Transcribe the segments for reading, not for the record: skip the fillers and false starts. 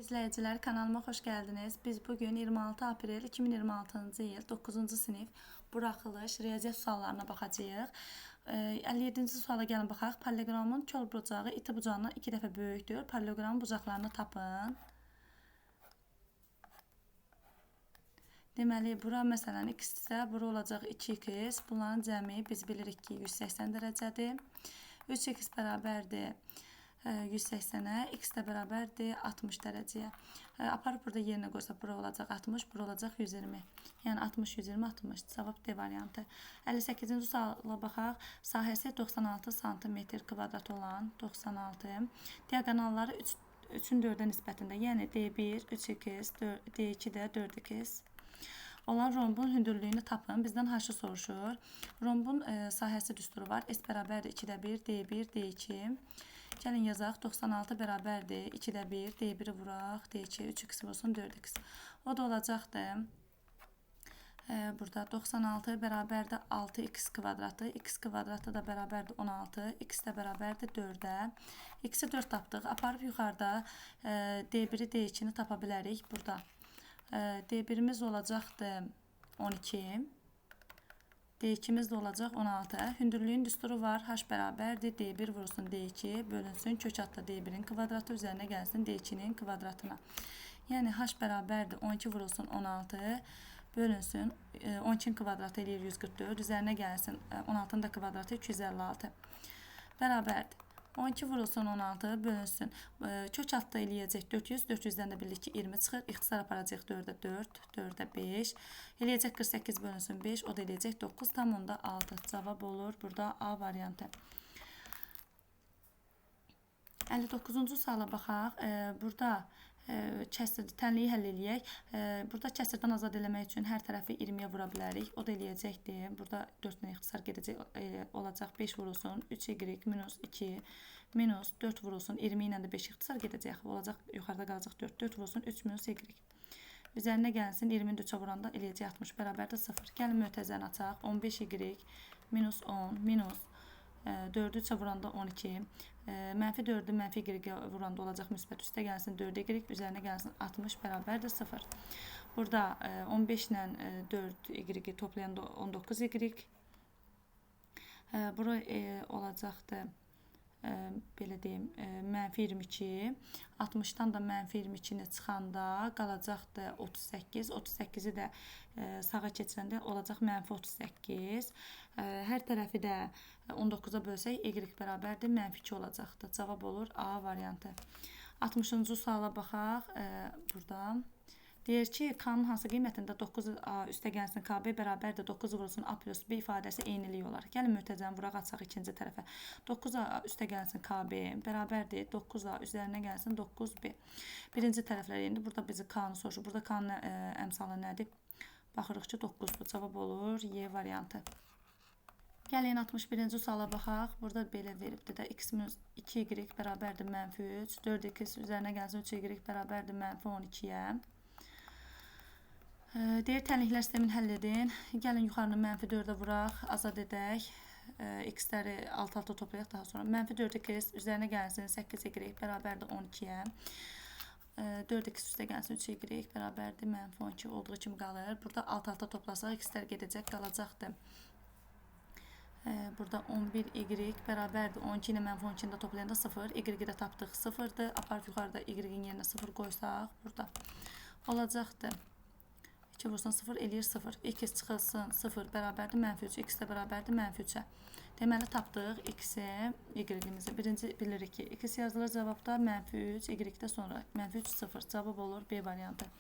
izləyicilər, kanalıma xoş gəldiniz. Biz bugün 26 aprel 2026-cı il 9-cu sinif buraxılış riyaziyyat suallarına baxacağıq. 57-ci suala gəlin baxaq. Paralleqramın kol bucağı iti bucağından 2 dəfə böyükdür. Paralleqramın bucaqlarını tapın. Deməli, bura məsələn x-də, bura olacaq 2x. Bunların cəmi biz bilirik ki 180 dərəcədir. 3x bərabərdir 180-ə, x də bərabərdir 60 dərəcəyə. Aparıb burada yerinə qoysaq, bura olacaq 60, bura olacaq 120. Yəni 60, 120, 60. Cavab D variantı. 58-ci suala baxaq. Sahəsi 96 sm kvadrat olan 96. Diaqonalları 3-ün 4-ə nisbətində, yəni D1, 3x, D2 də 4x. Olan rombun hündürlüyünü tapın. Bizdən haşı soruşur. Rombun sahəsi düsturu var. S bərabərdir 2-də 1, D1, D2. Gəlin yazaq. 96 bərabərdir 2-də 1, D1-i vuraq, D2, 3x vursun, 4x. O da olacaqdır. Burada 96 bərabərdir 6x kvadratı. X kvadratı da bərabərdir 16. X də bərabərdir 4-ə. X-i 4 tapdıq. Aparıb yuxarıda D1-i, D2-ni tapa bilərik. Burada D1-imiz olacaqdır 12. D2-miz də olacaq 16. Hündürlüyün düsturu var. H bərabərdir D1 vurulsun D2 bölünsün kök altda D1-in kvadratı üzərinə gəlsin D2-nin kvadratına. Yəni H bərabərdir 12 vurulsun 16 bölünsün 12-nin kvadratı eləyir 144 üzərinə gəlsin 16-nın da kvadratı 256 bərabərdir. 12 vurulsun 16 bölünsün. Kök altda eləyəcək 400. 400-dən də bildik ki 20 çıxır. İxtisar aparacaq 4-ə 4, 4-ə 5. Eləyəcək 48 bölünsün 5. O da eləyəcək 9 tam onda 6. Cavab olur. Burada A variantı. 59-cu suala baxaq. Burada tənliyi həll eləyək. Burada kəsirdən azad eləmək üçün hər tərəfi 20-yə vura bilərik. O da eləyəcəkdir. Burada 4-dən ixtisar gedəcək olacaq. 5 vurulsun 3y minus 2 minus 4 vurulsun 20 ilə də 5 ixtisar gedəcək. Olacaq yuxarıda qalacaq 4. 4 vurulsun 3 minus y. Üzərinə gəlsin 20-ni 3-ə vuranda eləyəcək 60 bərabərdir 0. Gəlin mötəzəni açaq. 15y minus 10 minus 4-ü 3-ə vuranda 12. Mənfi 4-ü mənfi y vuranda olacaq müsbət üstə gəlsin 4y, üzərinə gəlsin 60 bərabərdir 0. Burada 15 ilə 4y toplayanda 19y. Bura olacaqdır belə deyim, mənfi 22. 60-dan da mənfi 22-ni çıxanda qalacaqdır 38. 38-i də sağa keçirəndə olacaq mənfi 38. Hər tərəfi də 19-a bölsək, y bərabərdir mənfi 2 olacaqdır. Cavab olur A variantı. 60-cı suala baxaq. Burada deyir ki, K-nın hansı qiymətində 9A üstə gəlsin KB bərabərdir 9 vurulsun A plus B ifadəsi eynilik olar. Gəlin mötəzəni vuraq açaq ikinci tərəfə. 9A üstə gəlsin KB bərabərdir 9A üzərinə gəlsin 9B. Birinci tərəflər indi burada bizi K-nı soruşur. Burada K-nın əmsalı nədir? Baxırıq ki 9-dur. Cavab olur Y variantı. Gəlin 61-ci suala baxaq. Burada belə veribdir də x minus 2y bərabərdir mənfi 3. 4x üzərinə gəlsin 3y bərabərdir mənfi 12-yə. Deyir tənliklər sistemin həll edin. Gəlin yuxarını mənfi 4-ə vuraq, azad edək. X-ləri alt-alta toplayaq daha sonra. Mənfi 4x üzərinə gəlsin 8y bərabərdir 12-yə. 4x üstə gəlsin 3y bərabərdir mənfi 12 olduğu kimi qalır. Burada alt-alta toplasaq x-lər gedəcək, qalacaqdır. Burada 11y bərabərdir 12 ilə mənfi 12-ni də toplayanda 0. Y-i də tapdıq 0-dır. Aparıb yuxarıda y-in yerinə 0 qoysaq, burada olacaqdır. 2 vursun 0 eləyir 0. X çıxılsın 0 bərabərdir mənfi 3. X də bərabərdir mənfi 3-ə. Deməli tapdıq x-i, y-imizi. Birinci bilirik ki x yazılır cavabda mənfi 3, y-də sonra mənfi 3 0. Cavab olur B variantı.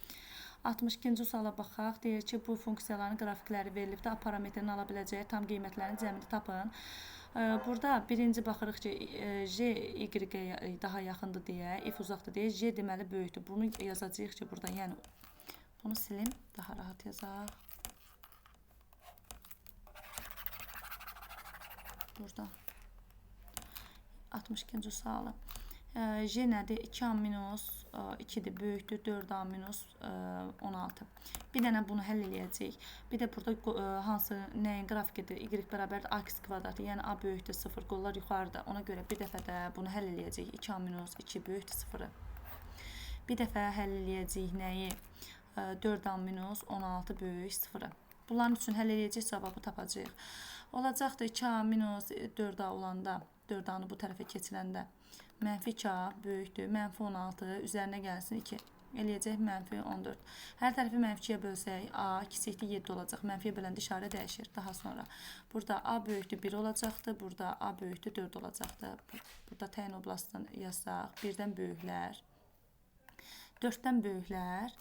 62-ci suala baxaq. Deyir ki, bu funksiyaların qrafikləri verilibdə, A parametrini ala biləcəyi tam qiymətlərin cəmini tapın. Burada birinci baxırıq ki, J y-ə daha yaxındır deyə, F uzaqdır deyə, J deməli böyükdür. Bunu yazacağıq ki, burada yəni bunu silim, daha rahat yazaq. Burada 62-ci sualı. J nədir? 2A minus 2-dir, böyükdür. 4A minus 16. Bir dənə bunu həll eləyəcəyik. Bir də burada hansı nəyin qrafikidir? Y bərabərdir AX kvadratı. Yəni A böyükdür 0, qollar yuxarıda. Ona görə bir dəfə də bunu həll eləyəcəyik. 2A minus 2 böyükdür 0-ı. Bir dəfə həll eləyəcəyik nəyi? 4a minus 16 böyük 0-ı. Bunların üçün həll eləyəcək cavabı tapacağıq. Olacaqdır 2a minus 4a olanda, 4a-nı bu tərəfə keçirəndə mənfi 2a böyükdür. Mənfi 16 üzərinə gəlsin 2. Eləyəcək mənfi 14. Hər tərəfi mənfi 2-yə bölsək a kiçikdir 7 olacaq. Mənfiyə böləndə işarə dəyişir. Daha sonra burada a böyükdür 1 olacaqdır. Burada a böyükdür 4 olacaqdır. Burada təyin oblastını yazsaq 1-dən böyüklər, 4-dən böyüklər,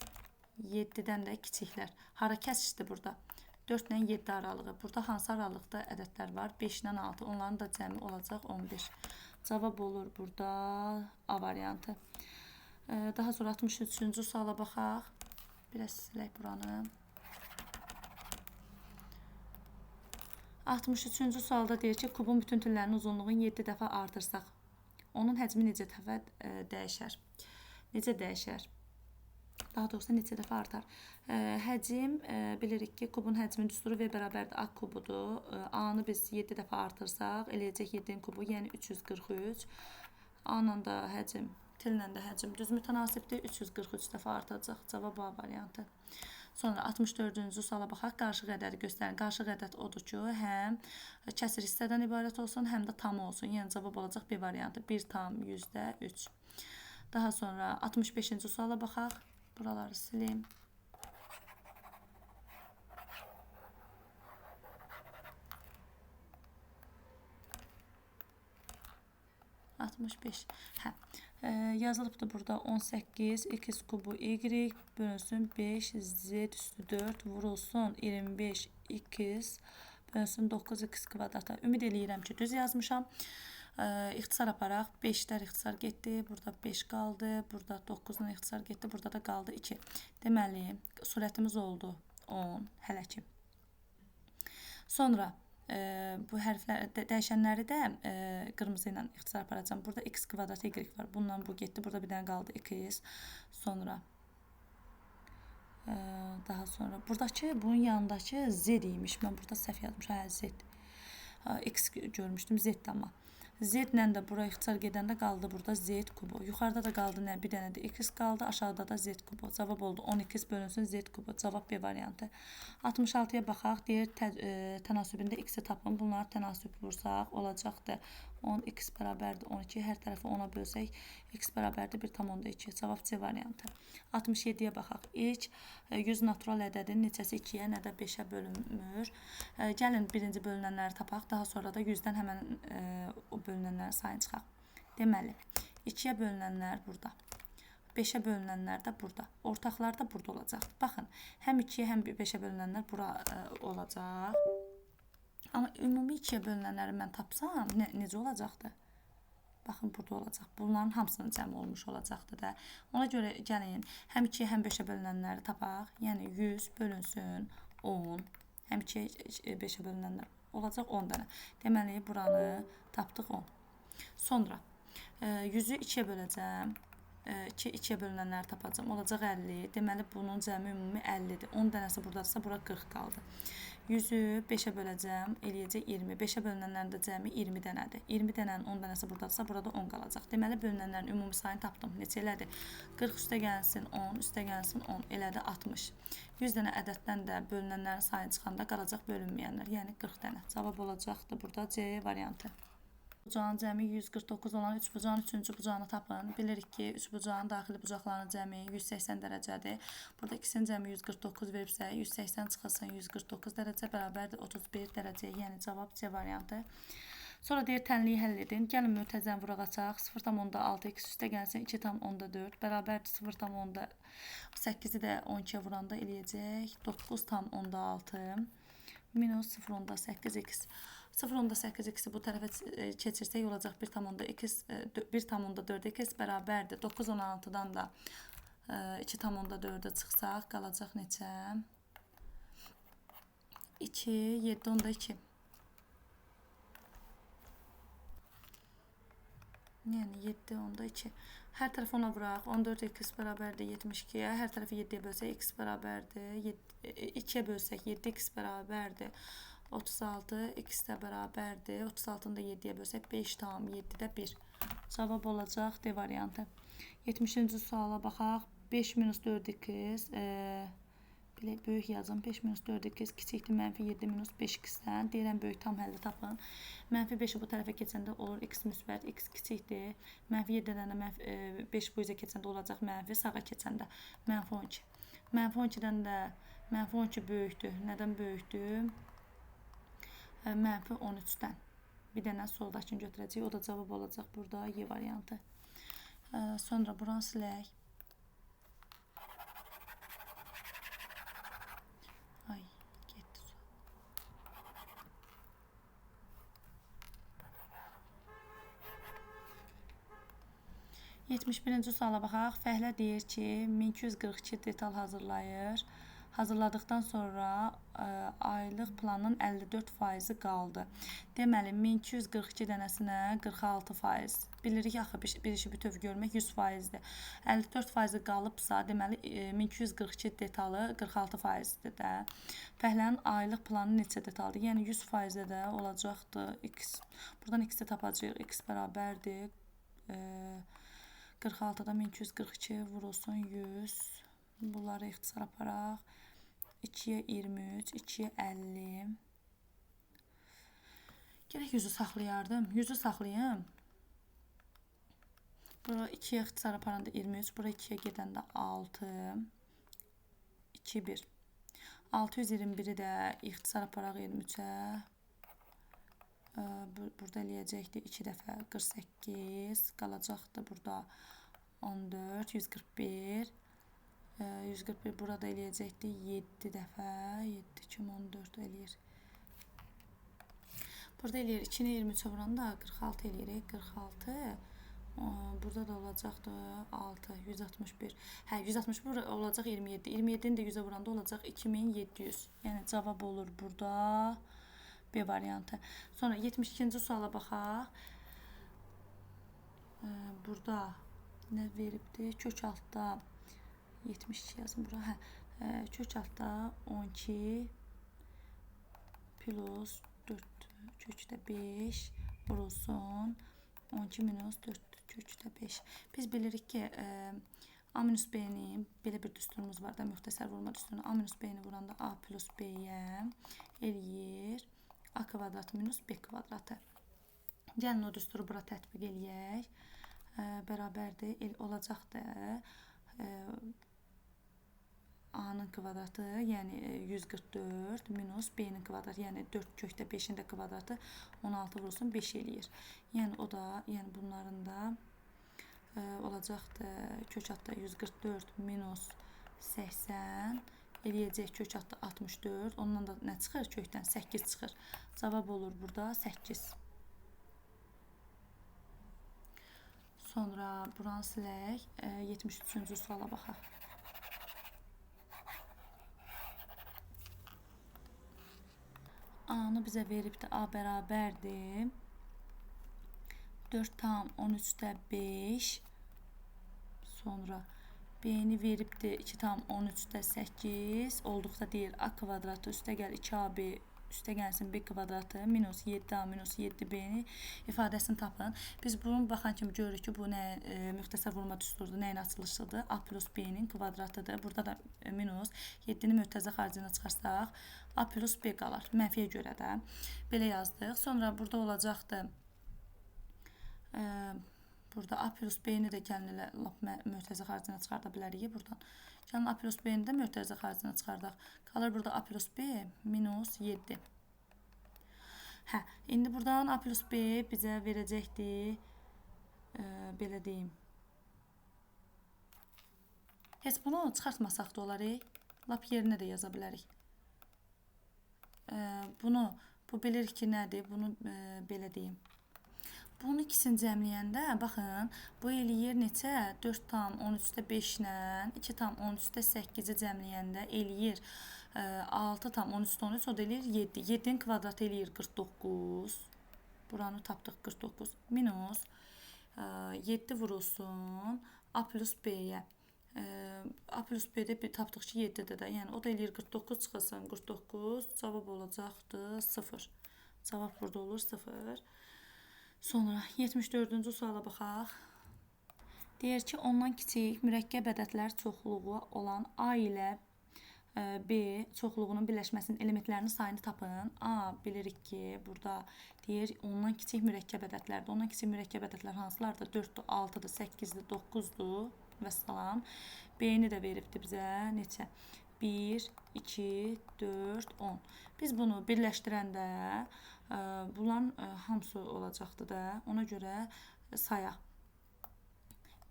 7-dən də kiçiklər. Hara kəsişdir burada? 4 ilə 7 aralığı. Burada hansı aralıqda ədədlər var? 5 ilə 6. Onların da cəmi olacaq 11. Cavab olur burada A variantı. Daha sonra 63-cü suala baxaq. Biraz silək buranı. 63-cü sualda deyir ki, kubun bütün türlərinin uzunluğunu 7 dəfə artırsaq, onun həcmi necə dəfə dəyişər? Necə dəyişər? Daha doğrusu neçə dəfə artar? Həcim, bilirik ki, kubun həcmin düsturu V bərabərdir A kubudur. A-nı biz 7 dəfə artırsaq, eləyəcək 7-nin kubu, yəni 343. A-la da həcim, tillə də həcim düz mütənasibdir. 343 dəfə artacaq. Cavab A variantı. Sonra 64-cü suala baxaq. Qarşıq ədədi göstərin. Qarşıq ədəd odur ki, həm kəsir hissədən ibarət olsun, həm də tam olsun. Yəni cavab olacaq B variantı. 1 tam %3. Daha sonra 65-ci suala baxaq. Buraları sileyim. Yazılıbdır burada 18 x kubu y bölünsün 5 z üstü 4 vurulsun 25 x bölünsün 9 x kvadrata. Ümid eləyirəm ki, düz yazmışam. İxtisar aparaq. 5'lər ixtisar getdi. Burada 5 qaldı. Burada 9'dan ixtisar getdi. Burada da qaldı 2. Deməli, surətimiz oldu 10 hələ ki. Sonra bu hərflər, dəyişənləri də qırmızı ilə ixtisar aparacağım. Burada x kvadrat y var. Bundan bu getdi. Burada bir dənə qaldı 2x. Sonra daha sonra buradakı bunun yanındakı z imiş. Mən burada səhv yazmışam. Hə, z. X görmüşdüm. Z amma. Z ilə də buraya ixtisar gedəndə qaldı burada z kubu. Yuxarıda da qaldı nə? Bir dənə də x qaldı. Aşağıda da z kubu. Cavab oldu 12 bölünsün z kubu. Cavab B variantı. 66-ya baxaq. Deyir tənasübündə x-i tapın. Bunları tənasüb vursaq olacaqdır. 10x bərabərdir 12. Hər tərəfi 10-a bölsək x bərabərdir 1,2. Cavab C variantı. 67-yə baxaq. İlk 100 natural ədədin neçəsi 2-yə, nə də 5-ə bölünmür. Gəlin birinci bölünənləri tapaq. Daha sonra da 100-dən həmən o bölünənlərin sayını çıxaq. Deməli, 2-yə bölünənlər burada. 5-ə bölünənlər də burada. Ortaqlar da burada olacaq. Baxın, həm 2-yə, həm 5-ə bölünənlər bura olacaq. Amma ümumi 2-yə bölünənləri mən tapsam, necə olacaqdır? Baxın, burada olacaq. Bunların hamısının cəmi olmuş olacaqdır da. Ona görə gəlin, həm 2-yə, həm 5-ə bölünənləri tapaq. Yəni 100 bölünsün 10. Həm 2-yə, 5-ə bölünənlər olacaq 10 dənə. Deməli, buranı tapdıq 10. Sonra 100-ü 2-yə böləcəm. 2-yə bölünənləri tapacağım. Olacaq 50. Deməli, bunun cəmi ümumi 50-dir. 10 dənəsi buradadırsa, bura 40 qaldı. 100-ü 5-ə böləcəm, eləyəcək 20. 5-ə bölünənlərin də cəmi 20 dənədir. 20 dənənin 10 dənəsi buradadırsa, burada 10 qalacaq. Deməli, bölünənlərin ümumi sayını tapdım. Neçə elədir? 40 üstə gəlsin 10, üstə gəlsin 10. Elədi 60. 100 dənə ədəddən də bölünənlərin sayını çıxanda qalacaq bölünməyənlər. Yəni 40 dənə. Cavab olacaqdır burada C variantı. Bucağın cəmi 149 olan 3 bucağın 3-cü bucağını tapın. Bilirik ki, 3 bucağın daxili bucaqlarının cəmi 180 dərəcədir. Burada ikisinin cəmi 149 veribsə, 180 çıxılsın 149 dərəcə bərabərdir 31 dərəcə. Yəni cavab C variantı. Sonra deyir tənliyi həll edin. Gəlin mötəzən vuraq açaq. 0,6 x üstə gəlsin 2,4 bərabərdir 0,8-i də 12-yə vuranda eləyəcək 9,6 minus 0,8 x. 0,8 x bu tərəfə keçirsək olacaq 1,4 x bərabərdir. 9,16-dan da 2,4-ə çıxsaq qalacaq neçə? 2, 7,2. Yəni 7,2. Hər tərəf ona vuraq. 14x bərabərdir 72-yə. Hər tərəfi 7-yə bölsək x bərabərdir 2-yə bölsək 7x bərabərdir 36, x də bərabərdir. 36-nı da 7-yə bölsək 5,7-də 1. Cavab olacaq D variantı. 70-ci suala baxaq. 5 minus 4x belə böyük yazım. 5 minus 4x kiçikdir -7 minus 5x-dən. Deyirəm böyük tam həlli tapın. -5-i bu tərəfə keçəndə olur x müsbət, x kiçikdir. -7-dən də 5 bu üzə keçəndə olacaq mənfi, sağa keçəndə -12. -12-dən də -12 böyükdür. Nədən böyükdür? -13-dən. Bir dənə soldakını götürəcəyik. O da cavab olacaq burada Y variantı. Sonra buranı silək. Ay, getdi. 71-ci suala baxaq. Fəhlə deyir ki, 1242 detal hazırlayır. Hazırladıqdan sonra aylıq planın 54% qaldı. Deməli, 1242 dənəsinə 46%. Bilirik axı bir işi bütöv görmək 100%-dir. 54% qalıbsa, deməli 1242 detalı 46%-dir də. Fəhlənin aylıq planı neçə detaldır? Yəni 100%-də də olacaqdır x. Buradan x-i tapacağıq. X bərabərdir 46-dan 1242 vurulsun 100. Bunları ixtisar aparaq. 2-yə 23, 2-yə 50. Gərək 100-ü saxlayardım. 100-ü saxlayım. Bura 2-yə ixtisar aparanda 23. Bura 2-yə gedəndə 6. 2, 1. 621-i də ixtisar aparaq 23-ə. Burada eləyəcəkdir 2 dəfə 48. Qalacaqdır burada 14, 141. 141 burada eləyəcəkdir 7 dəfə. 7, 2, 14 eləyir. Burada eləyir 2-ni 23-ə vuranda 46 eləyir. 46. Burada da olacaqdır 6, 161. Hə, 161 olacaq 27. 27-ni də 100-ə vuranda olacaq 2700. Yəni cavab olur burada B variantı. Sonra 72-ci suala baxaq. Burada nə veribdir? Kök altda 72 yazın bura. Hə, kök altda 12 plus 4 kökdə 5 vurulsun 12 minus 4 kökdə 5. Biz bilirik ki, A minus B-ni belə bir düsturumuz var da, müxtəsər vurma düsturunu. A minus B-ni vuranda A plus B-yə eləyir A kvadratı minus B kvadratı. Gəlin o düsturu bura tətbiq eləyək. Bərabərdir, olacaqdır A-nın kvadratı, yəni 144 minus B-nin kvadratı, yəni 4 kökdə 5-in də kvadratı 16 vurulsun 5 eləyir. Yəni o da, yəni bunların da olacaqdır kök altda 144 minus 80 eləyəcək kök altda 64. Ondan da nə çıxır? Kökdən 8 çıxır. Cavab olur burada 8. Sonra buranı silək. 73-cü suala baxaq. A-nı bizə veribdir. A bərabərdir 4 tam 13-də 5. Sonra B-ni veribdir 2 tam 13-də 8. Olduqda deyir A kvadratı üstə gəl 2AB üstə gəlsin B kvadratı minus 7A minus 7B-ni ifadəsini tapın. Biz bunun baxan kimi görürük ki, bu nə müxtəsər vurma düsturudur, nəyin açılışıdır? A plus B-nin kvadratıdır. Burada da minus 7-ni mötərizə xaricində çıxarsaq A plus B qalar. Mənfiyə görə də belə yazdıq. Sonra burada olacaqdır burada A plus B-ni də gəlin elə mötərizə xaricində çıxarda bilərik buradan. Gəlin A plus B-ni də mötərizə xaricində çıxardaq. Qalır burada A plus B minus 7. Hə, indi buradan A plus B bizə verəcəkdir, belə deyim. Heç bunu çıxartmasaq da olar, lap yerinə də yaza bilərik. Bu bilir ki, nədir? Bunu belə deyim. Bunun ikisini cəmləyəndə, baxın, bu eləyir neçə? 4 tam 13-də 5 ilə 2 tam 13-də 8-i cəmləyəndə eləyir 6 tam 13-də 13, o da eləyir 7. 7-nin kvadratı eləyir 49. Buranı tapdıq 49. Minus 7 vurulsun A plus B-yə. A plus B-də tapdıq ki 7-də də. Yəni o da eləyir 49 çıxılsın 49. Cavab olacaqdır 0. Cavab burada olur 0. Sonra 74-cü suala baxaq. Deyir ki, ondan kiçik mürəkkəb ədədlər çoxluğu olan A ilə B çoxluğunun birləşməsinin elementlərinin sayını tapın. A bilirik ki, burada deyir ondan kiçik mürəkkəb ədədlərdir. Ondan kiçik mürəkkəb ədədlər hansılardır? 4-dür, 6-dır, 8-dir, 9-dur və salam. B-ni də veribdi bizə neçə? 1, 2, 4, 10. Biz bunu birləşdirəndə bunların hamısı olacaqdır da. Ona görə sayaq.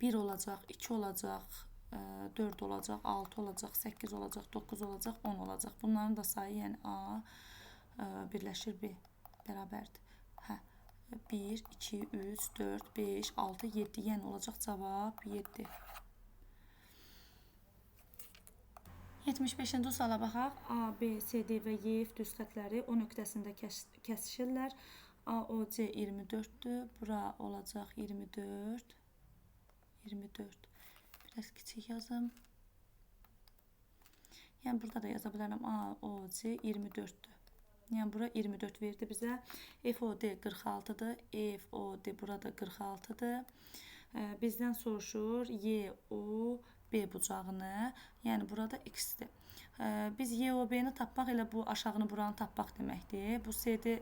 1 olacaq, 2 olacaq, 4 olacaq, 6 olacaq, 8 olacaq, 9 olacaq, 10 olacaq. Bunların da sayı, yəni A birləşir B bərabərdir. 1, 2, 3, 4, 5, 6, 7. Yəni olacaq cavab 7. 75-ci suala baxaq. A, B, C, D və E düz xətləri O nöqtəsində kəsişirlər. AOC 24-dür. Bura olacaq 24. 24. Biraz kiçik yazım. Yəni burada da yaza bilərəm. AOC 24-dür. Yəni bura 24 verdi bizə. FOD 46-dır. FOD burada 46-dır. Bizdən soruşur YOB bucağını. Yəni burada X-dir. Biz YOB-ni tapmaq elə bu aşağını buranı tapmaq deməkdir. Bu CD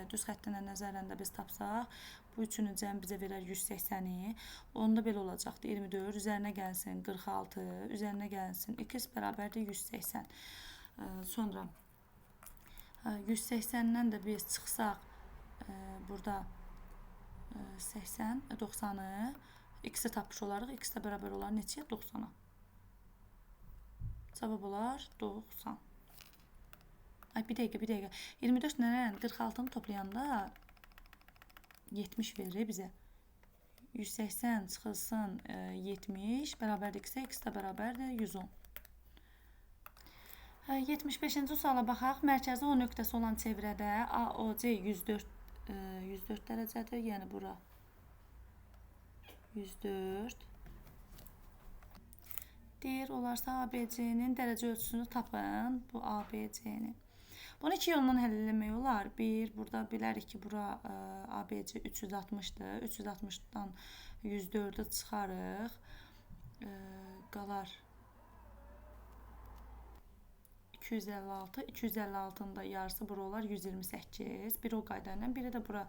düz xəttinə nəzərən də biz tapsaq, bu üçünün cəmi bizə verər 180-i. Onda belə olacaqdır. 24 üzərinə gəlsin 46, üzərinə gəlsin X bərabərdir 180. Sonra 180-dən də biz çıxsaq burada 80, 90-ı X-i tapmış olarıq. X də bərabər olar neçəyə? 90-a. Cavab olar 90. Ay bir dəqiqə. 24 nənən 46-nı toplayanda 70 verir bizə. 180 çıxılsın 70 bərabərdir X-ə. X də bərabərdir 110. 75-ci suala baxaq. Mərkəzi O nöqtəsi olan çevrədə AOC 104 dərəcədir. Yəni bura 104. Deyir, olarsa ABC-nin dərəcə ölçüsünü tapın. Bu ABC-ni. Bunu iki yolla həll eləmək olar. Bir, burada bilərik ki, bura ABC 360-dır. 360-dan 104-ü çıxarıq. Qalar 256. 256-nın da yarısı bura olar 128. Biri o qayda ilə, biri də bura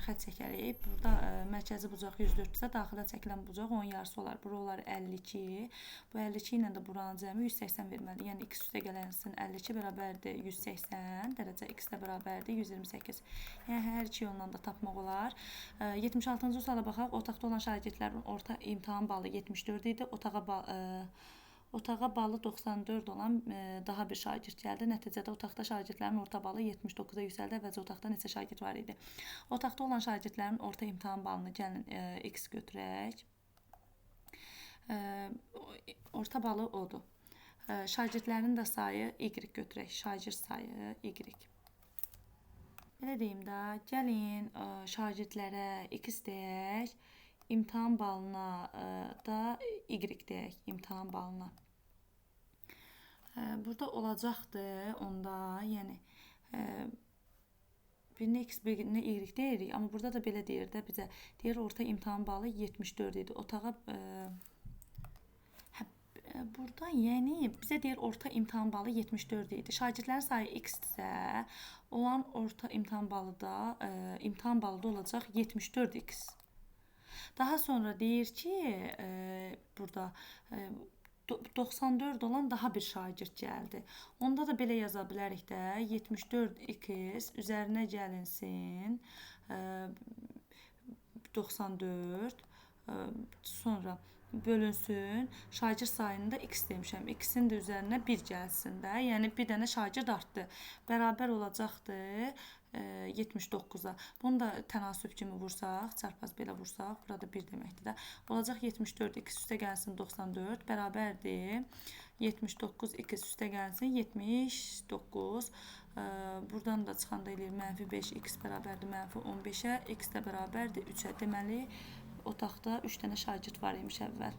xətt çəkərik. Burada mərkəzi bucaq 104-dürsə, daxilə çəkilən bucaq onun yarısı olar. Bura olar 52. Bu 52 ilə də buranın cəmi 180 verməlidir. Yəni x üstə gələnsin 52 bərabərdir 180 dərəcə, x də bərabərdir 128. Yəni hər iki yolla da tapmaq olar. 76-cı suala baxaq. Otaqda olan şagirdlərin orta imtahan balı 74 idi. Otağa balı 94 olan daha bir şagird gəldi. Nəticədə otaqda şagirdlərin orta balı 79-a yüksəldi. Əvvəlcə otaqda neçə şagird var idi? Otaqda olan şagirdlərin orta imtahan balını gəlin x götürək. Orta balı odur. Şagirdlərin də sayı y götürək. Şagird sayı y. Belə deyim də, gəlin şagirdlərə x deyək. İmtahan balına da y deyək, imtahan balına. Burada olacaqdır onda, yəni birinə x, birinə y deyirik. Amma burada da belə deyir də bizə. Deyir, orta imtahan balı 74 idi. Otağa burada yəni bizə deyir orta imtahan balı 74 idi. Şagirdlərin sayı x-dirsə, olan orta imtahan balı da olacaq 74x. Daha sonra deyir ki, burada 94 olan daha bir şagird gəldi. Onda da belə yaza bilərik də, 74x üzərinə gəlinsin 94, sonra bölünsün, şagird sayını da x demişəm. X-in də üzərinə 1 gəlsin də, yəni bir dənə şagird artdı. Bərabər olacaqdır 79-a. Bunu da tənasüb kimi vursaq, çarpaz belə vursaq, burada 1 deməkdir də. Olacaq 74 x üstə gəlsin 94 bərabərdir 79 x üstə gəlsin 79. Buradan da çıxanda eləyir -5 x bərabərdir -15-ə, x də bərabərdir 3-ə. Deməli otaqda 3 dənə şagird var imiş əvvəl.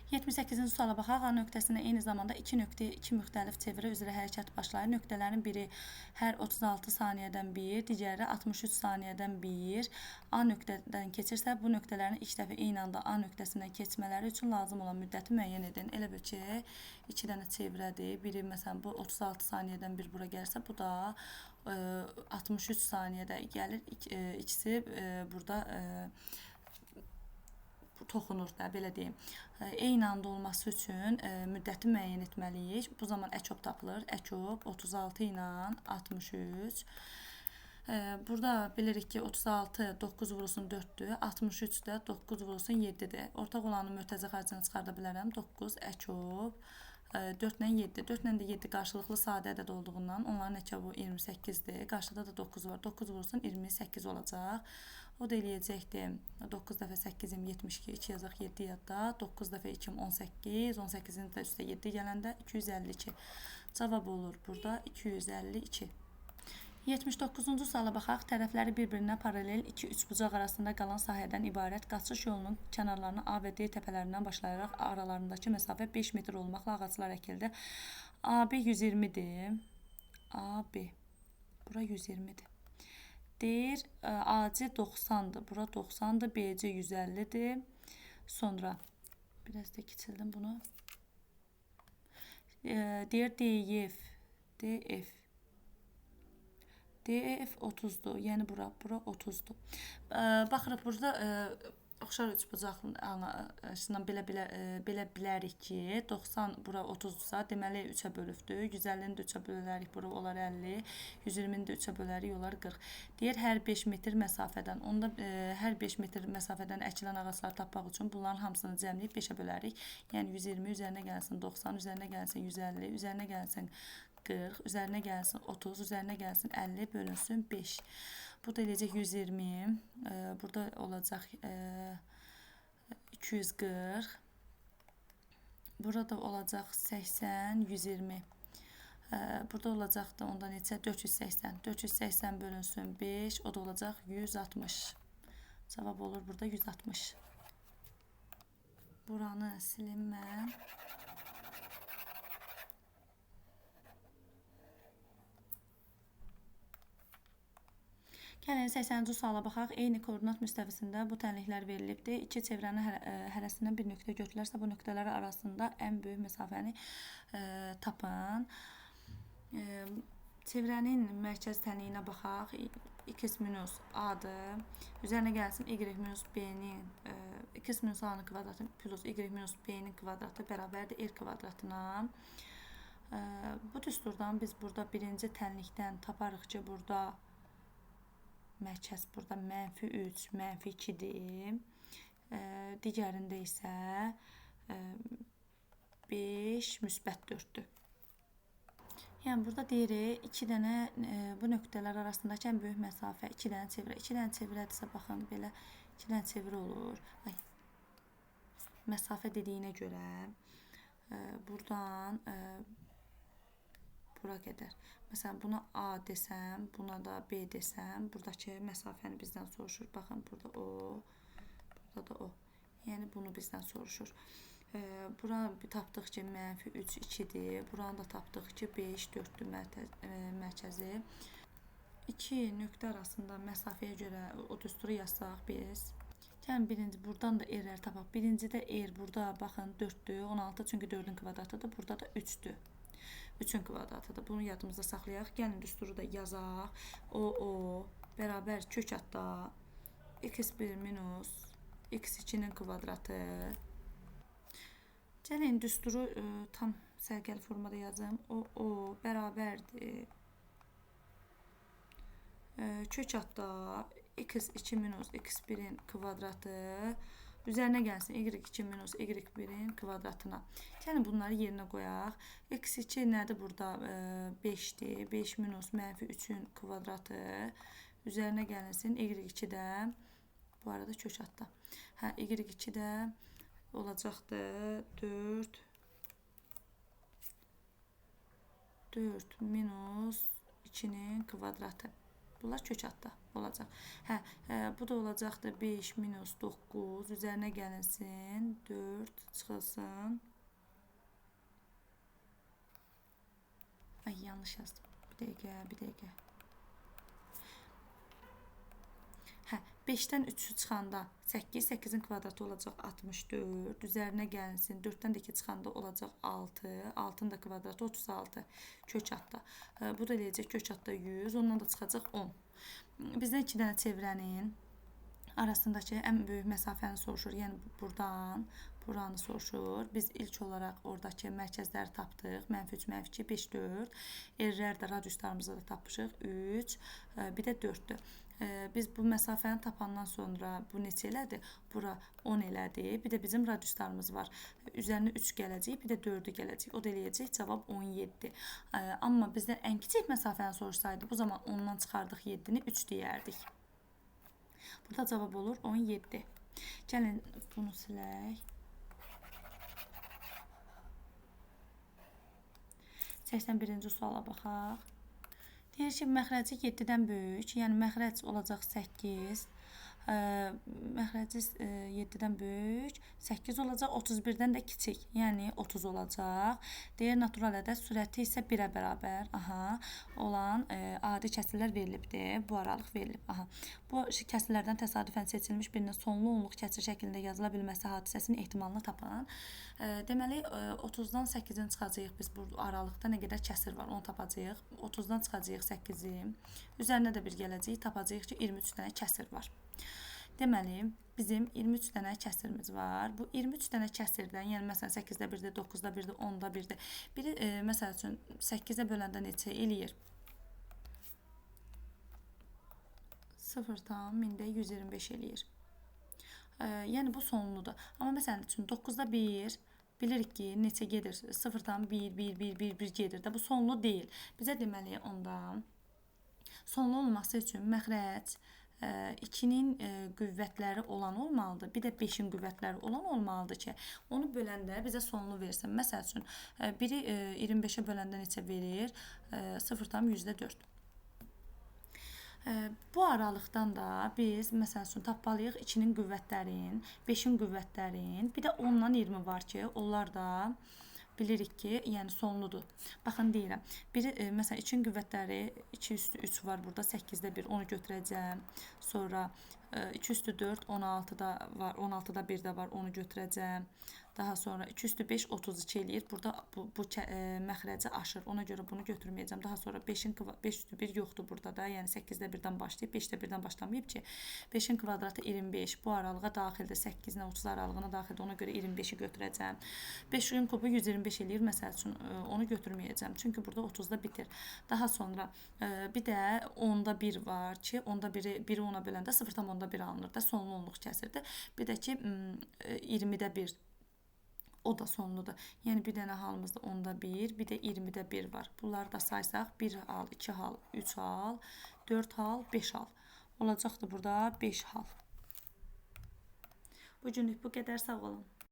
78-ci suala baxaq. A nöqtəsində eyni zamanda 2 nöqtəyə 2 müxtəlif çevrə üzrə hərəkət başlayır. Nöqtələrin biri hər 36 saniyədən 1, digəri 63 saniyədən 1 A nöqtədən keçirsə, bu nöqtələrin ilk dəfə eyni anda A nöqtəsindən keçmələri üçün lazım olan müddəti müəyyən edin. Elə bil ki, 2 dənə çevrədir. Biri məsələn bu 36 saniyədən 1 bura gəlsə, bu da 63 saniyədə gəlir. İkisi burada toxunur da, belə deyim. Eyni anda olması üçün müddəti müəyyən etməliyik. Bu zaman əkop tapılır. Əkop 36 ilə 63. Burada bilirik ki 36 9 vurulsun 4-dür. 63 də 9 vurulsun 7-dir. Ortaq olanın mötərizə xərcini çıxarda bilərəm. 9 əkop 4 ilə 7. 4 ilə də 7 qarşılıqlı sadə ədəd olduğundan onların əkobı 28-dir. Qarşıda da 9 var. 9 vurulsun 28 olacaq. O da eləyəcəkdir. 9 dəfə 8-im 72, 2 yazaq 7 yadda. 9 dəfə 2-im 18, 18-in də üstə 7 gələndə 252. Cavab olur burada 252. 79-cu suala baxaq. Tərəfləri bir-birinə paralel 2 üçbucaq arasında qalan sahədən ibarət qaçış yolunun kənarlarına A və D təpələrindən başlayaraq aralarındakı məsafə 5 metr olmaqla ağaclar əkildi. AB 120-dir. AB. Bura 120-dir. Deyir, AC 90-dır. Bura 90-dır. BC 150-dir. Sonra, biraz da kiçildim bunu. Deyir, DF. DF. DF 30-dur. Yəni, bura 30-dur. Baxırıq, burada oxşar üçbucaqla belə bilərik ki, 90 bura 30-dursa, deməli 3-ə bölübdür. 150-ni də 3-ə bölərik, bura olar 50. 120-ni də 3-ə bölərik, olar 40. Deyir, hər 5 metr məsafədən, onda hər 5 metr məsafədən əkilən ağacları tapmaq üçün bunların hamısını cəmləyib 5-ə bölərik. Yəni 120 üzərinə gəlsin 90, üzərinə gəlsin 150, üzərinə gəlsin 40, üzərinə gəlsin 30, üzərinə gəlsin 50, bölünsün 5. Burada eləyəcək 120, burada olacaq 240, burada olacaq 80, 120, burada olacaq da onda neçə? 480, 480 bölünsün 5, o da olacaq 160. Cavab olur burada 160. Buranı silim mən. Gəlin 80-ci suala baxaq. Eyni koordinat müstəvisində bu tənliklər verilibdir. İki çevrənin hərəsindən bir nöqtə götürülərsə, bu nöqtələr arasında ən böyük məsafəni tapın. Çevrənin mərkəz tənliyinə baxaq. X minus A-dır. Üzərinə gəlsin Y minus B-nin X minus A-nın kvadratı plus Y minus B-nin kvadratı bərabərdir R kvadratına. Bu düsturdan biz burada birinci tənlikdən taparıq ki, burada mərkəz burada -3, -2-dir. Digərində isə 5, müsbət 4-dür. Yəni, burada deyirik, 2 dənə bu nöqtələr arasındakı ən böyük məsafə 2 dənə çevrə. 2 dənə çevrədirsə, baxın, belə 2 dənə çevrə olur. Məsafə dediyinə görə buradan bura qədər. Məsələn, buna A desəm, buna da B desəm, buradakı məsafəni bizdən soruşur. Baxın, burada O, burada da O. Yəni, bunu bizdən soruşur. Buranı tapdıq ki, -3, 2-dir. Buranı da tapdıq ki, 5, 4-dür mərkəzi. 2 nöqtə arasında məsafəyə görə o düsturu yazsaq biz. Yəni, birinci, buradan da R-lər tapaq. Birincidə R, burada baxın, 4-dür, 16, çünki 4-ün kvadratıdır. Burada da 3-dür. 3-ün kvadratıdır. Bunu yadımızda saxlayaq. Gəlin düsturu da yazaq. O bərabər kök hatta x1 minus x2-nin kvadratı. Gəlin düsturu tam sərgəli formada yazım. O bərabərdir kök hatta x2 minus x1-in kvadratı. Üzərinə gəlsin y2 minus y1-in kvadratına. Yəni, bunları yerinə qoyaq. X2 nədir burada? 5-dir. 5 minus -3-ün kvadratı. Üzərinə gəlsin y2 də. Bu arada kök hatta. Y2 də olacaqdır 4 minus 2-nin kvadratı. Bunlar kök hatta. olacaq. Bu da olacaqdır 5 minus 9 üzərinə gəlinsin 4 çıxılsın. Ay, yanlış yazdım. Bir dəqiqə. 5-dən 3'ü çıxanda 8, 8'in kvadratı olacaq 64, üzərinə gəlinsin. 4-dən də 2 çıxanda olacaq 6, 6'nın da kvadratı 36, kök altda. Bu da eləyəcək kök altda 100, ondan da çıxacaq 10. Bizdən 2 dənə çevrənin arasındakı ən böyük məsafəni soruşur. Yəni buradan buranı soruşur. Biz ilk olaraq oradakı mərkəzləri tapdıq. -3, -2, 5, 4. Erlər də radiuslarımızı da tapmışıq. 3, bir də 4'dür. Biz bu məsafəni tapandan sonra bu neçə elədi? Bura 10 elədi. Bir də bizim radiuslarımız var. Üzərinə 3 gələcək, bir də 4'ü gələcək. O da eləyəcək cavab 17. Amma bizdən ən kiçik məsafəni sorursaydı, bu zaman 10'dan çıxardıq 7'ni 3 deyərdik. Burada cavab olur 17. Gəlin bunu silək. 81-ci suala baxaq. Deyir ki, məxrəci 7-dən böyük, yəni məxrəc olacaq 8, məxrəci 7-dən böyük, 8 olacaq, 31-dən də kiçik, yəni 30 olacaq. Deyir, natural ədəd sürəti isə 1-ə bərabər olan adi kəsirlər verilibdir. Bu aralıq verilib. Bu kəsirlərdən təsadüfən seçilmiş birinin sonlu onluq kəsir şəklində yazıla bilməsi hadisəsinin ehtimalını tapan. Deməli, 30-dan 8'in çıxacağıq biz bu aralıqda nə qədər kəsir var, onu tapacağıq. 30-dan çıxacağıq 8'i, üzərinə də bir gələcəyik, tapacağıq ki, 23 dənə kəsir var. Deməli, bizim 23 dənə kəsirimiz var. Bu 23 dənə kəsirdən, yəni məsələn 8-də 1-də, 9-da 1-də, 10-da 1-də, biri məsəl üçün 8-ə böləndə neçə eləyir? 0,125 eləyir. Yəni bu sonludur. Amma məsələn üçün 9-da 1 bilirik ki, neçə gedir? 0,1 gedir də. Bu sonlu deyil. Bizə deməli ondan sonlu olması üçün məxrəc 2'nin qüvvətləri olan olmalıdır. Bir də 5'in qüvvətləri olan olmalıdır ki, onu böləndə bizə sonlu versin. Məsəl üçün, biri 25'ə böləndə neçə verir? 0,4. Bu aralıqdan da biz məsəl üçün tapmalıyıq 2'nin qüvvətlərin, 5'in qüvvətlərin, bir də 10'dan 20 var ki, onlar da bilirik ki, yəni sonludur. Baxın deyirəm. Biri məsələn 2'in qüvvətləri 2 üstü 3 var burada, 8'də 1 onu götürəcəm. Sonra 2 üstü 4 16'da var, 16'da 1 də var, onu götürəcəm. Daha sonra 2 üstü 5 32 eləyir. Burada bu məxrəci aşır. Ona görə bunu götürməyəcəm. Daha sonra 5 üstü 1 yoxdur burada da. Yəni 8'də 1-dən başlayıb 5'də 1-dən başlamayıb ki, 5'in kvadratı 25 bu aralığa daxildir. 8 ilə 30 aralığına daxildir. Ona görə 25'i götürəcəm. 5'in kubu 125 eləyir. Məsəl üçün onu götürməyəcəm. Çünki burada 30'da bitir. Daha sonra bir də 10'da 1 var ki, 10'da 1'i 10'a böləndə 0,1 alınır da, sonlu onluq kəsirdir. Bir də ki 20'də 1 o da sonludur. Yəni bir dənə halımızda 10'da 1, bir də 20'də 1 var. Bunları da saysaq 1 hal, 2 hal, 3 hal, 4 hal, 5 hal. Olacaqdır burada 5 hal. Bu günlük bu qədər, sağ olun.